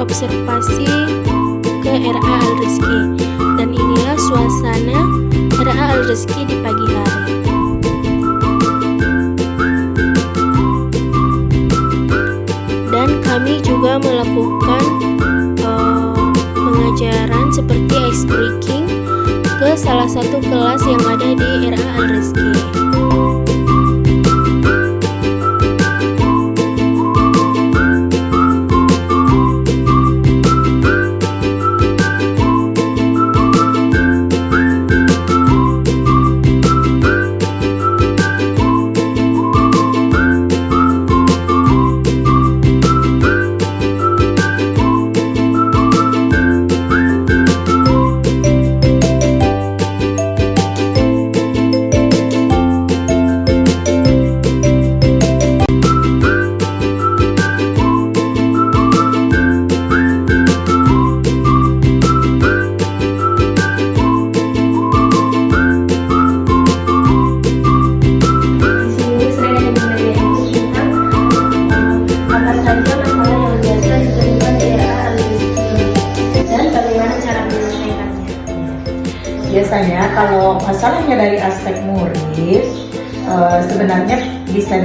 observasi ke RA Al Rizky, dan inilah suasana RA Al Rizky di pagi hari. Dan kami juga melakukan pengajaran seperti ice breaking ke salah satu kelas yang ada di RA Al Rizky. Biasanya kalau masalahnya dari aspek murid, sebenarnya bisa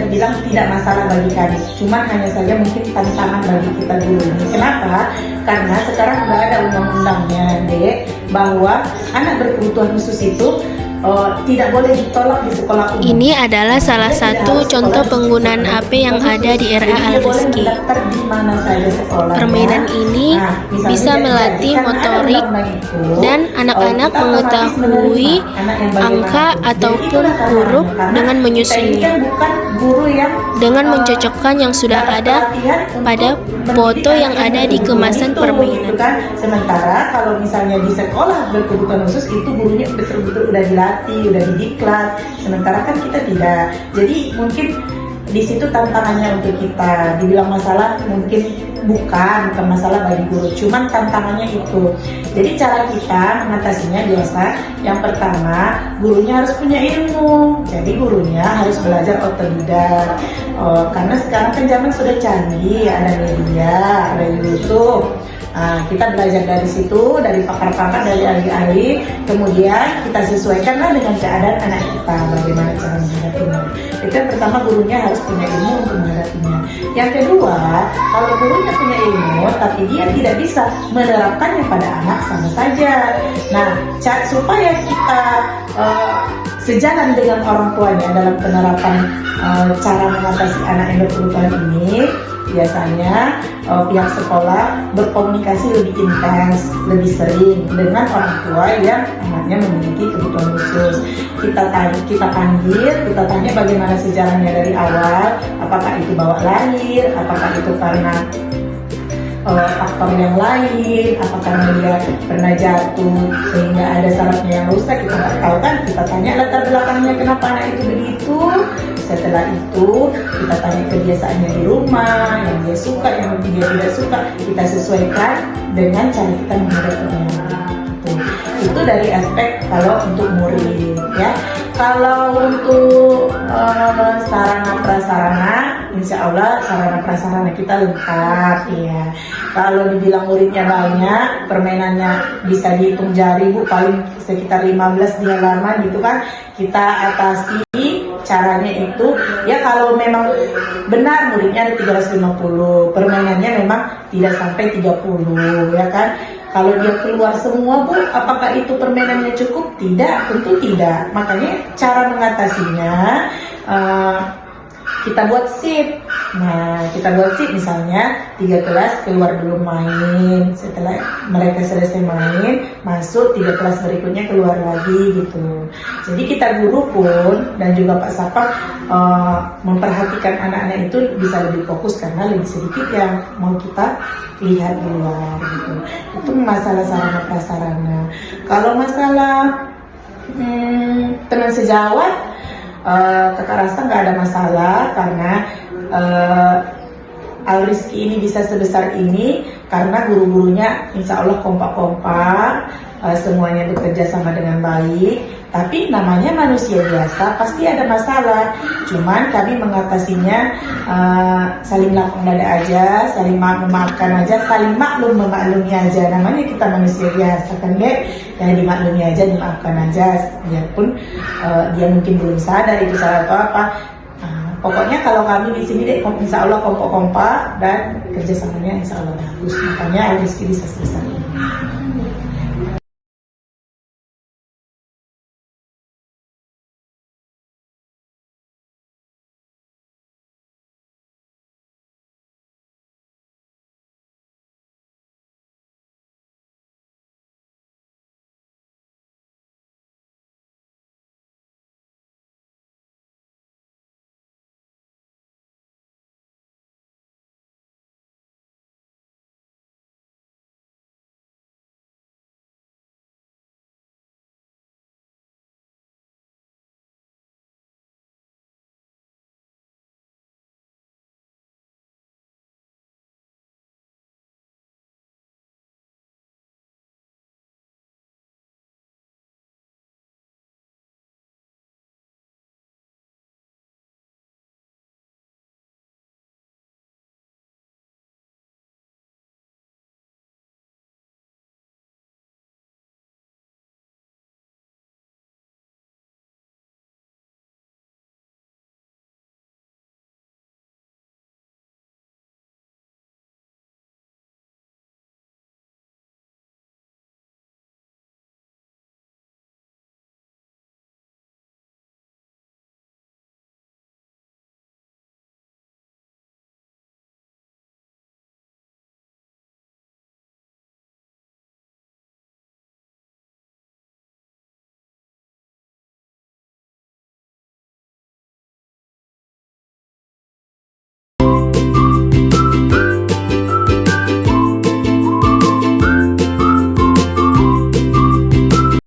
dibilang tidak masalah bagi kami. Cuma hanya saja mungkin tantangan bagi kita guru ini. Kenapa? Karena sekarang sudah ada undang-undangnya, Dek, bahwa anak berkebutuhan khusus itu tidak boleh ditolak di sekolah umum. Ini adalah salah satu contoh penggunaan AP yang ada di RA Al Rizky. Permainan ini bisa melatih motorik dan anak-anak mengetahui angka ataupun huruf dengan menyusunnya, dengan mencocokkan yang sudah ada pada foto yang ada di kemasan permainan. Sementara kalau misalnya di sekolah berkebutuhan khusus itu gurunya betul-betul udah dilatih, udah didiklat. Sementara kan kita tidak. Jadi mungkin di situ tantangannya untuk kita. Dibilang masalah mungkin bukan masalah bagi guru, cuman tantangannya itu. Jadi cara kita mengatasinya biasa, yang pertama gurunya harus punya ilmu. Jadi gurunya harus belajar otodidak. Karena sekarang kan zaman sudah canggih, ada media, ada YouTube. Kita belajar dari situ, dari pakar-pakar, dari ahli-ahli, kemudian kita sesuaikanlah dengan keadaan anak kita, bagaimana cara menghadapinya. Itu yang pertama, gurunya harus punya ilmu untuk menghadapinya. Yang kedua, kalau gurunya punya ilmu tapi dia tidak bisa menerapkannya pada anak, sama saja. Nah, supaya kita sejalan dengan orang tuanya dalam penerapan cara mengatasi anak yang berkebutuhan ini, biasanya pihak sekolah berkomunikasi lebih intens, lebih sering dengan orang tua yang anaknya memiliki kebutuhan khusus. Kita panggil, kita tanya bagaimana sejarahnya dari awal, apakah itu bawa lahir, apakah itu karena faktor yang lain, apakah dia pernah jatuh sehingga ada sarafnya yang rusak, kita nggak tahu kan. Kita tanya latar belakangnya kenapa anak itu begitu. Setelah itu kita tanya kebiasaannya di rumah, yang dia suka, yang dia tidak suka, kita sesuaikan dengan cara kita menghadapinya. Itu dari aspek kalau untuk murid, ya. Kalau untuk sarana prasarana, insya Allah sarana prasarana kita lengkap, ya. Kalau dibilang muridnya banyak, permainannya bisa dihitung jari, Bu, paling sekitar 15 di halaman gitu kan. Kita atasi caranya itu, ya kalau memang benar muridnya ada 350, permainannya memang tidak sampai 30, ya kan. Kalau dia keluar semua, Bu, apakah itu permainannya cukup? Tidak, tentu tidak. Makanya cara mengatasinya kita buat shift. Nah, kita buat shift misalnya 3 kelas keluar dulu main. Setelah mereka selesai main, masuk 3 kelas berikutnya keluar lagi gitu. Jadi kita guru pun dan juga Pak Sapam memperhatikan anak-anak itu bisa lebih fokus karena lebih sedikit yang mau kita lihat di luar gitu. Itu masalah sarana prasarana. Kalau masalah teman sejawat, Kakak rasa nggak ada masalah karena Al Rizky ini bisa sebesar ini karena guru-gurunya insya Allah kompak-kompak, semuanya bekerja sama dengan baik. Tapi namanya manusia biasa, pasti ada masalah. Cuman kami mengatasinya saling lapang dada aja, saling memaafkan aja, saling memaklumi aja. Namanya kita manusia biasa kan, Dek. Ya dimaklumi aja, dimaafkan aja. Biarpun dia mungkin belum sadar itu salah atau apa. Pokoknya kalau kami di sini, Dek, insya Allah kompak-kompak dan kerjasamanya insya Allah bagus. Makanya Rizky bisa selesai.